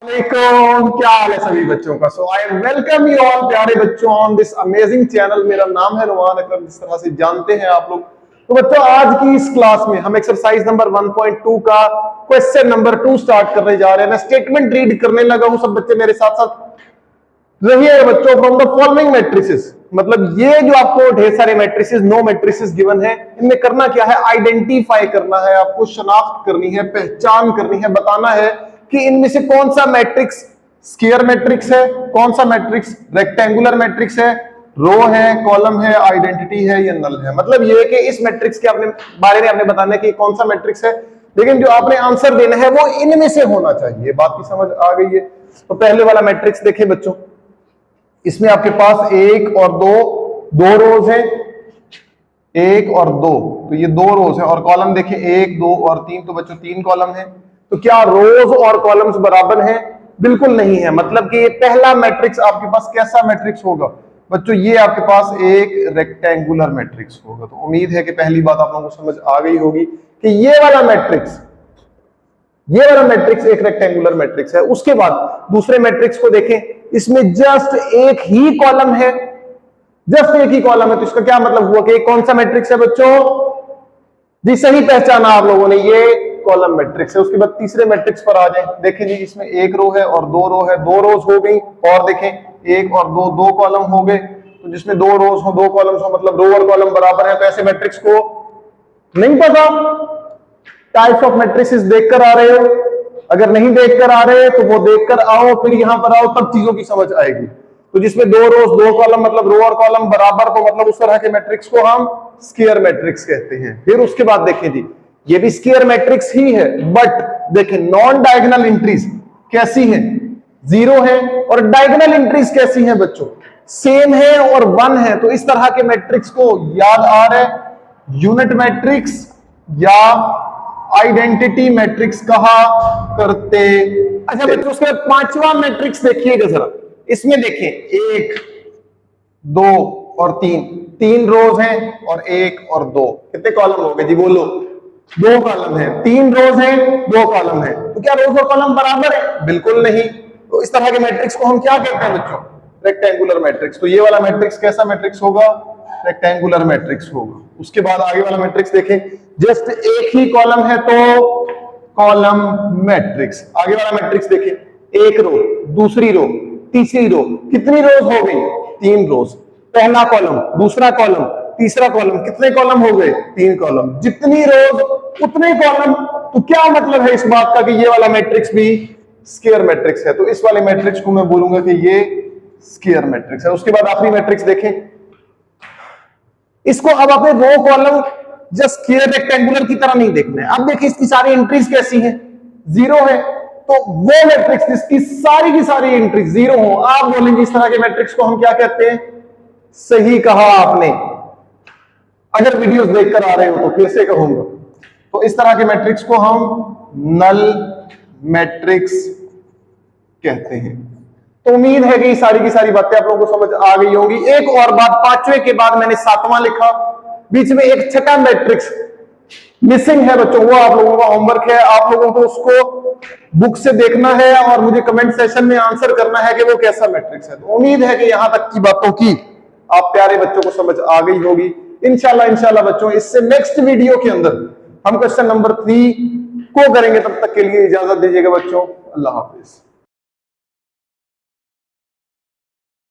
क्या हाल है सभी बच्चों का। सो आई वेलकम यू ऑल प्यारे बच्चों ऑन दिस अमेजिंग चैनल। मेरा नाम है नुमान अकरम, जिस तरह से जानते हैं आप लोग। तो बच्चों आज की इस क्लास में हम एक्सरसाइज नंबर 1.2 का क्वेश्चन नंबर 2 स्टार्ट करने जा रहे हैं। मैं स्टेटमेंट रीड करने लगा हूं, सब बच्चे मेरे साथ साथ रहिए बच्चों। फ्रॉम द फॉलोइंग मैट्रिसेस, मतलब ये जो आपको ढेर सारे मैट्रिसेस 9 मैट्रिसेस गिवन है, इनमें करना क्या है, आइडेंटिफाई करना है, आपको शनाख्त करनी है, पहचान करनी है, बताना है कि इनमें से कौन सा मैट्रिक्स स्क्वायर मैट्रिक्स है, कौन सा मैट्रिक्स रेक्टेंगुलर मैट्रिक्स है, रो है, कॉलम है, आइडेंटिटी है या नल है। मतलब ये कि इस मैट्रिक्स के अपने बारे में आपने बताना है कि कौन सा मैट्रिक्स है, लेकिन जो आपने आंसर देना है वो इनमें से होना चाहिए। बात की समझ आ गई है। तो पहले वाला मैट्रिक्स देखिए बच्चों, इसमें आपके पास 1 और 2 रोज है, 1 और 2, तो ये 2 रोज है। और कॉलम देखिए 1 2 और 3, तो बच्चों 3 कॉलम है। तो क्या रोज और कॉलम्स बराबर हैं? बिल्कुल नहीं है। मतलब कि ये पहला मैट्रिक्स आपके पास कैसा मैट्रिक्स होगा बच्चों, ये आपके पास एक रेक्टेंगुलर मैट्रिक्स होगा। तो उम्मीद है कि पहली बात आप लोगों को समझ आ गई होगी कि ये वाला मैट्रिक्स एक रेक्टेंगुलर मैट्रिक्स है। उसके बाद दूसरे मैट्रिक्स को देखें, इसमें जस्ट एक ही कॉलम है, जस्ट एक ही कॉलम है। तो इसका क्या मतलब हुआ कि कौन सा मैट्रिक्स है बच्चों? जी सही पहचाना आप लोगों ने, ये कॉलम मैट्रिक्स है। उसके बाद तीसरे मैट्रिक्स पर आ जाए, देखें जी इसमें 1 रो है और 2 रो है, 2 रोज हो गई। और देखें 1 और 2 कॉलम हो गए। तो जिसमें 2 रोज हो 2 कॉलम्स हो, मतलब रो और कॉलम बराबर है। तो ऐसे मैट्रिक्स को नहीं पता, टाइप्स ऑफ मैट्रिसेस देखकर आ रहे हो, अगर नहीं देखकर आ रहे तो वो देखकर आओ, फिर यहां पर आओ, तब चीजों की समझ आएगी। तो जिसमें 2 रोज 2 कॉलम, मतलब रो और कॉलम बराबर, तो मतलब उस तरह के मैट्रिक्स को हम स्क्वायर मैट्रिक्स कहते हैं। फिर उसके बाद देखें जी, ये भी स्क्वायर मैट्रिक्स ही है, बट देखें नॉन डायगोनल एंट्रीज कैसी है, 0 है, और डायगोनल एंट्रीज कैसी है बच्चों, सेम है और 1 है। तो इस तरह के मैट्रिक्स को याद आ रहा है यूनिट मैट्रिक्स या आइडेंटिटी मैट्रिक्स कहा करते। अच्छा बच्चों, उसके बाद 5वां मैट्रिक्स देखिएगा जरा। इसमें देखें 1 2 और 3 रोज हैं और 1 और 2, कितने कॉलम हो गए जी बोलो? 2 कॉलम है। 3 रोज हैं 2 कॉलम है। तो क्या रोज और कॉलम बराबर है? बिल्कुल नहीं। तो इस तरह के मैट्रिक्स को हम क्या कहते हैं बच्चों? Rectangular matrix. तो ये वाला मैट्रिक्स कैसा मैट्रिक्स होगा? रेक्टेंगुलर मैट्रिक्स होगा। उसके बाद आगे वाला मैट्रिक्स देखें, जस्ट एक ही कॉलम है तो कॉलम मैट्रिक्स। आगे वाला मैट्रिक्स देखें, 1 रो, दूसरी रो, तीसरी रो, कितनी रोज हो गई? 3 रोज। पहला कॉलम, दूसरा कॉलम, तीसरा कॉलम, कितने कॉलम हो गए? 3 कॉलम। जितनी रोज उतने कॉलम। तो क्या मतलब है इस बात का कि ये वाला मैट्रिक्स भी स्क्वायर मैट्रिक्स है। तो इस वाले मैट्रिक्स को मैं बोलूंगा कि ये स्क्वायर मैट्रिक्स है। उसके बाद आखिरी मैट्रिक्स देखें, इसको अब अपने row column just square rectangular की तरह नहीं देखना है। अब देखिए इसकी सारी एंट्रीज कैसी हैं, 0 है। तो वो मैट्रिक्स जिसकी सारी की सारी एंट्रीज 0 हो, आप बोलेंगे इस तरह के मैट्रिक्स को हम क्या कहते हैं? सही कहा आपने। अगर वीडियोस देखकर आ रहे हो तो फिर से कहूंगा। तो इस तरह के मैट्रिक्स को हम नल मैट्रिक्स कहते हैं। तो उम्मीद है कि सारी की सारी बातें आप लोगों को समझ आ गई होंगी। एक और बात, 5वें के बाद मैंने 7वां लिखा, बीच में एक छठा मैट्रिक्स मिसिंग है बच्चों, वो आप लोगों का होमवर्क है। आप लोगों को उसको बुक से देखना है और मुझे कमेंट सेशन में आंसर करना है कि वो कैसा मैट्रिक्स है। तो उम्मीद है कि यहां तक की बातों की आप प्यारे बच्चों को समझ आ गई होगी। इंशाल्लाह बच्चों, इससे नेक्स्ट वीडियो के अंदर हम क्वेश्चन नंबर 3 को करेंगे। तब तक के लिए इजाजत दीजिएगा बच्चों। अल्लाह हाफिज।